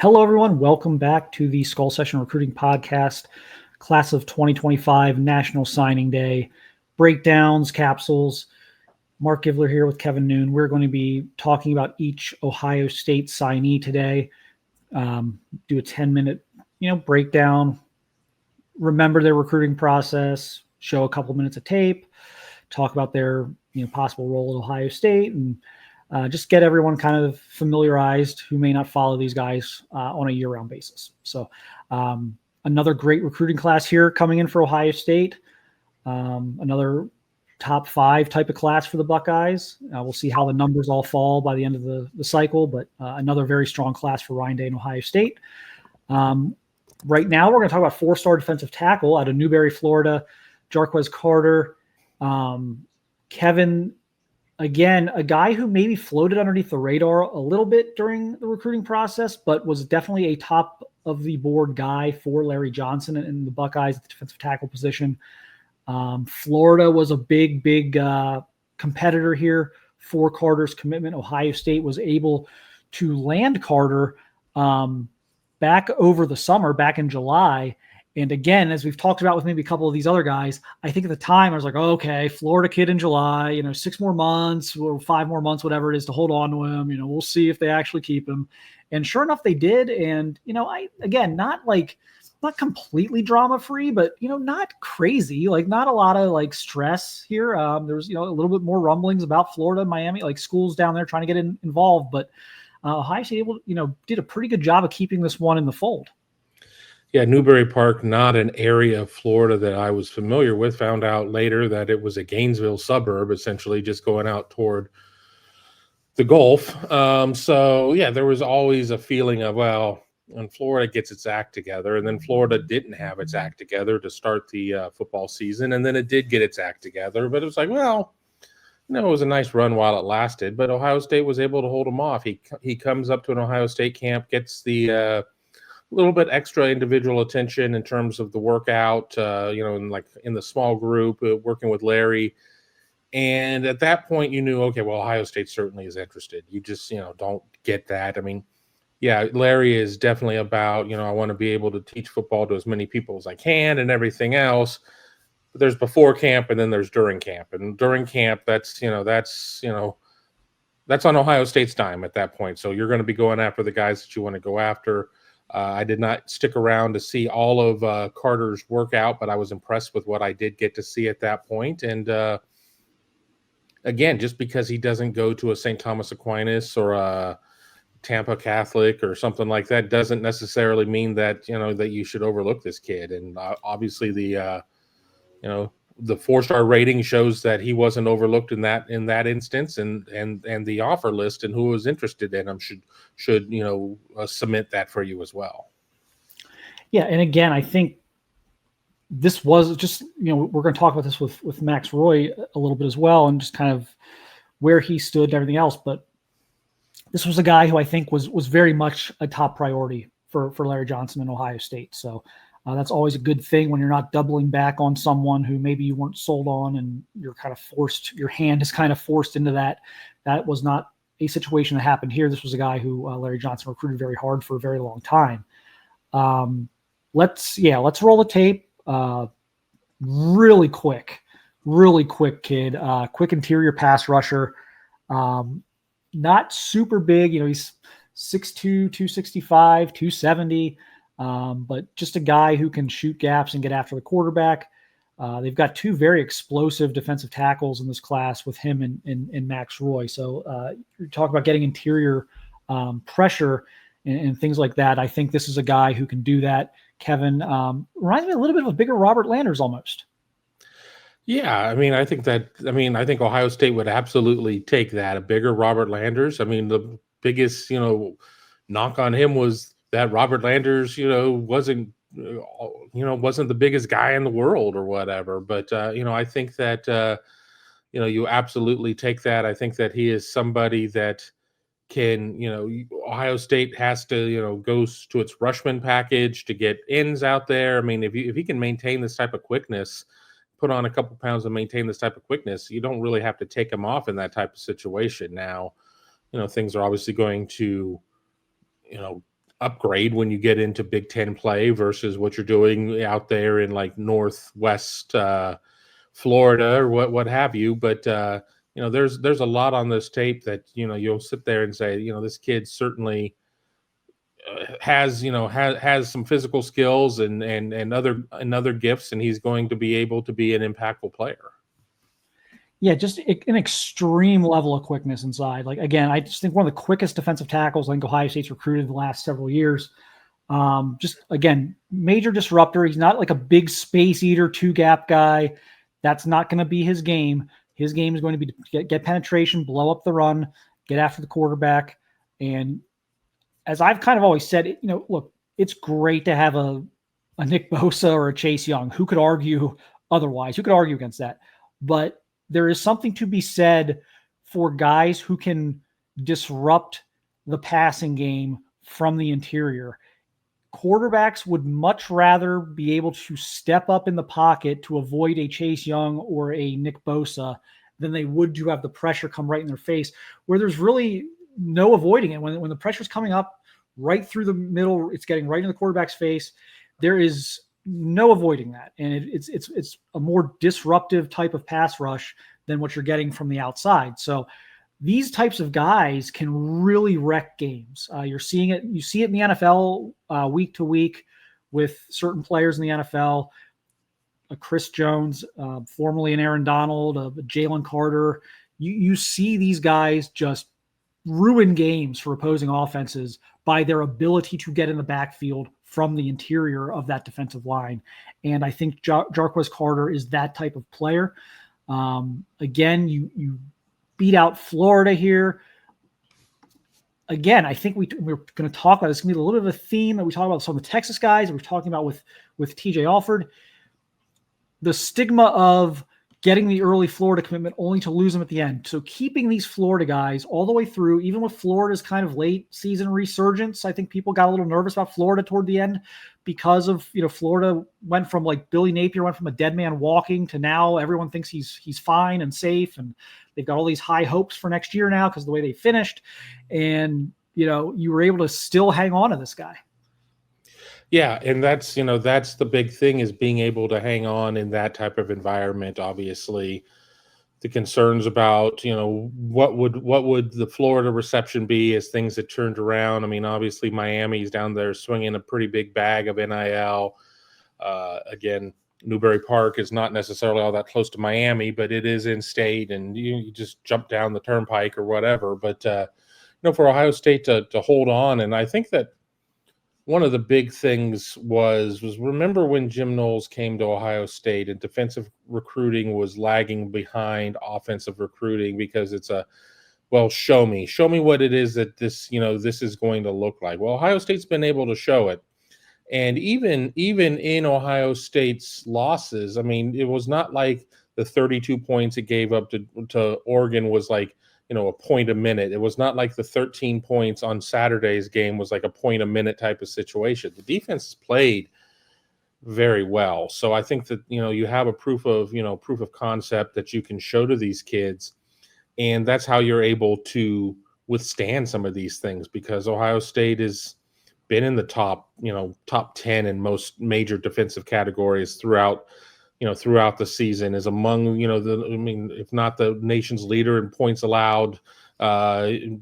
Hello, everyone. Welcome back to the Skull Session Recruiting Podcast, Class of 2025 National Signing Day, breakdowns, capsules. Mark Givler here with Kevin Noon. We're going to be talking about each Ohio State signee today. Do a 10-minute, breakdown. Remember their recruiting process. Show a couple minutes of tape. Talk about their, possible role at Ohio State, and just get everyone kind of familiarized who may not follow these guys on a year-round basis. So another great recruiting class here coming in for Ohio State. Another top 5 type of class for the Buckeyes. We'll see how the numbers all fall by the end of the cycle, but another very strong class for Ryan Day and Ohio State. Right now, we're going to talk about 4-star defensive tackle out of Newberry, Florida, Jarquez Carter. Kevin, again, a guy who maybe floated underneath the radar a little bit during the recruiting process, but was definitely a top of the board guy for Larry Johnson and the Buckeyes at the defensive tackle position. Florida was a big competitor here for Carter's commitment. Ohio State was able to land Carter back over the summer, back in July. And again, as we've talked about with maybe a couple of these other guys, I think at the time I was like, oh, okay, Florida kid in July, 6 more months or 5 more months, whatever it is, to hold on to him. We'll see if they actually keep him. And sure enough, they did. And, not completely drama free, but, not crazy, not a lot of stress here. There was, a little bit more rumblings about Florida and Miami, schools down there trying to get involved. But Ohio State did a pretty good job of keeping this one in the fold. Yeah, Newbury Park, not an area of Florida that I was familiar with. Found out later that it was a Gainesville suburb, essentially just going out toward the Gulf. So, there was always a feeling of, well, when Florida gets its act together, and then Florida didn't have its act together to start the football season, and then it did get its act together. But it was like, well, it was a nice run while it lasted. But Ohio State was able to hold him off. He comes up to an Ohio State camp, gets the little bit extra individual attention in terms of the workout, in the small group, working with Larry. And at that point, you knew, okay, well, Ohio State certainly is interested. You just, don't get that. I mean, Larry is definitely about, I want to be able to teach football to as many people as I can and everything else. But there's before camp and then there's during camp. And during camp, that's on Ohio State's dime at that point. So you're going to be going after the guys that you want to go after. I did not stick around to see all of Carter's workout, but I was impressed with what I did get to see at that point. And again, just because he doesn't go to a St. Thomas Aquinas or a Tampa Catholic or something like that doesn't necessarily mean that, that you should overlook this kid. And obviously the 4-star rating shows that he wasn't overlooked in that instance, and the offer list and who was interested in him should cement that for you as well. Yeah, and again, I think this was just we're going to talk about this with Max Roy a little bit as well, and just kind of where he stood and everything else. But this was a guy who I think was very much a top priority for Larry Johnson in Ohio State. So. That's always a good thing when you're not doubling back on someone who maybe you weren't sold on and you're kind of forced, your hand is kind of forced into that. That was not a situation that happened here. This was a guy who Larry Johnson recruited very hard for a very long time. Let's roll the tape. Really quick kid, quick interior pass rusher. Not super big, he's 6'2", 265, 270. But just a guy who can shoot gaps and get after the quarterback. They've got 2 very explosive defensive tackles in this class with him and Max Roy. So you talk about getting interior pressure and things like that. I think this is a guy who can do that. Kevin, reminds me a little bit of a bigger Robert Landers almost. Yeah, I think Ohio State would absolutely take that, a bigger Robert Landers. I mean, the biggest, knock on him was that Robert Landers, wasn't the biggest guy in the world or whatever. But, I think that, you absolutely take that. I think that he is somebody that can, Ohio State has to, goes to its Rushman package to get ends out there. I mean, if he can maintain this type of quickness, put on a couple pounds and maintain this type of quickness, you don't really have to take him off in that type of situation. Now, things are obviously going to, upgrade when you get into Big Ten play versus what you're doing out there in like Northwest Florida or what have you. But there's a lot on this tape that you'll sit there and say, this kid certainly has some physical skills and other gifts, and he's going to be able to be an impactful player. Yeah, just an extreme level of quickness inside. Like, again, I just think one of the quickest defensive tackles I think Ohio State's recruited in the last several years. Just, again, major disruptor. He's not like a big space eater, two-gap guy. That's not going to be his game. His game is going to be to get penetration, blow up the run, get after the quarterback. And as I've kind of always said, look, it's great to have a Nick Bosa or a Chase Young. Who could argue otherwise? Who could argue against that? But there is something to be said for guys who can disrupt the passing game from the interior. Quarterbacks would much rather be able to step up in the pocket to avoid a Chase Young or a Nick Bosa than they would to have the pressure come right in their face, where there's really no avoiding it. When the pressure's coming up right through the middle, it's getting right in the quarterback's face. There is no avoiding that. And it's a more disruptive type of pass rush than what you're getting from the outside. So these types of guys can really wreck games. You see it in the NFL week to week with certain players in the NFL. Chris Jones, formerly an Aaron Donald, Jalen Carter. You see these guys just ruin games for opposing offenses by their ability to get in the backfield from the interior of that defensive line. And I think Jarquez Carter is that type of player. Again, you beat out Florida here. Again, I think we're going to talk about this. It's going to be a little bit of a theme that we talk about some of the Texas guys that we're talking about with TJ Alford. The stigma of getting the early Florida commitment only to lose them at the end. So keeping these Florida guys all the way through, even with Florida's kind of late season resurgence, I think people got a little nervous about Florida toward the end because of, Florida went from like Billy Napier went from a dead man walking to now everyone thinks he's fine and safe. And they've got all these high hopes for next year now because of the way they finished. And, you were able to still hang on to this guy. Yeah, and that's the big thing is being able to hang on in that type of environment. Obviously, the concerns about what would the Florida reception be as things had turned around. I mean, obviously Miami's down there swinging a pretty big bag of NIL. Again, Newbury Park is not necessarily all that close to Miami, but it is in state, and you just jump down the turnpike or whatever. But for Ohio State to hold on, and I think that one of the big things was remember when Jim Knowles came to Ohio State and defensive recruiting was lagging behind offensive recruiting because it's show me what it is that this is going to look like. Well, Ohio State's been able to show it. And even in Ohio State's losses, I mean, it was not like the 32 points it gave up to Oregon was like, a point a minute. It was not like the 13 points on Saturday's game was like a point a minute type of situation. The defense played very well. So I think that, you have a proof of concept that you can show to these kids. And that's how you're able to withstand some of these things, because Ohio State has been in the top 10 in most major defensive categories throughout the season, is among, if not the nation's leader in points allowed,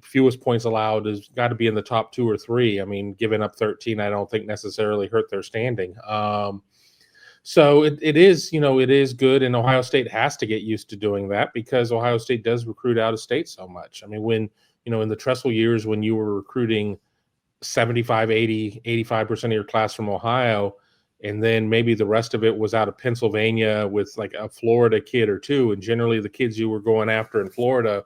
fewest points allowed, has got to be in the top 2 or 3. I mean, giving up 13, I don't think necessarily hurt their standing. So it is good, and Ohio State has to get used to doing that because Ohio State does recruit out of state so much. I mean, when, in the Tressel years when you were recruiting 75, 80, 85% of your class from Ohio, and then maybe the rest of it was out of Pennsylvania with like a Florida kid or two. And generally the kids you were going after in Florida,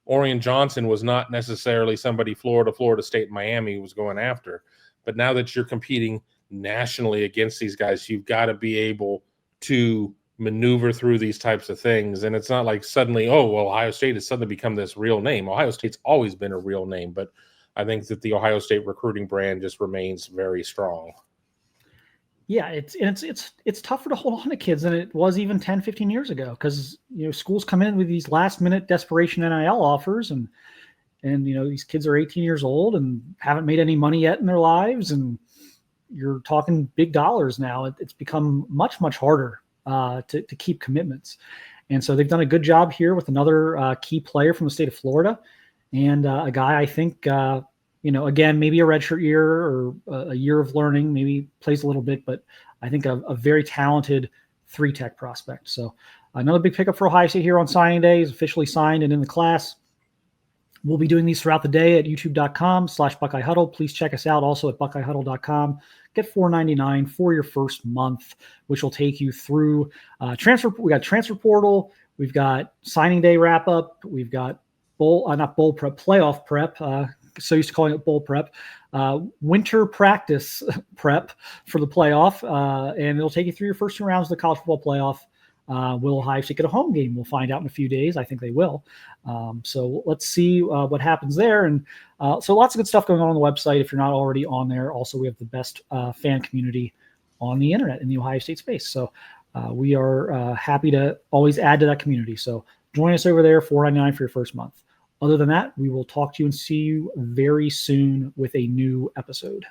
Orion Johnson was not necessarily somebody Florida State, Miami was going after. But now that you're competing nationally against these guys, you've got to be able to maneuver through these types of things. And it's not like suddenly, Ohio State has suddenly become this real name. Ohio State's always been a real name, but I think that the Ohio State recruiting brand just remains very strong. Yeah, it's tougher to hold on to kids than it was even 10, 15 years ago because schools come in with these last minute desperation NIL offers, and And, these kids are 18 years old and haven't made any money yet in their lives. And you're talking big dollars now. It's become much, much harder to keep commitments. And so they've done a good job here with another key player from the state of Florida, and a guy I think, again, maybe a redshirt year or a year of learning, maybe plays a little bit, but I think a very talented 3-tech prospect. So another big pickup for Ohio State here on signing day. Is officially signed and in the class. We'll be doing these throughout the day at youtube.com/Buckeye Huddle. Please check us out also at BuckeyeHuddle.com. Get $4.99 for your first month, which will take you through transfer. We got transfer portal. We've got signing day wrap up. We've got playoff prep. So used to calling it bowl prep. Winter practice prep for the playoff, and it'll take you through your first 2 rounds of the college football playoff. Will Ohio State get a home game? We'll find out in a few days. I think they will. So let's see what happens there. And so lots of good stuff going on the website if you're not already on there. Also, we have the best fan community on the internet in the Ohio State space. So we are happy to always add to that community. So join us over there, $4.99 for your first month. Other than that, we will talk to you and see you very soon with a new episode.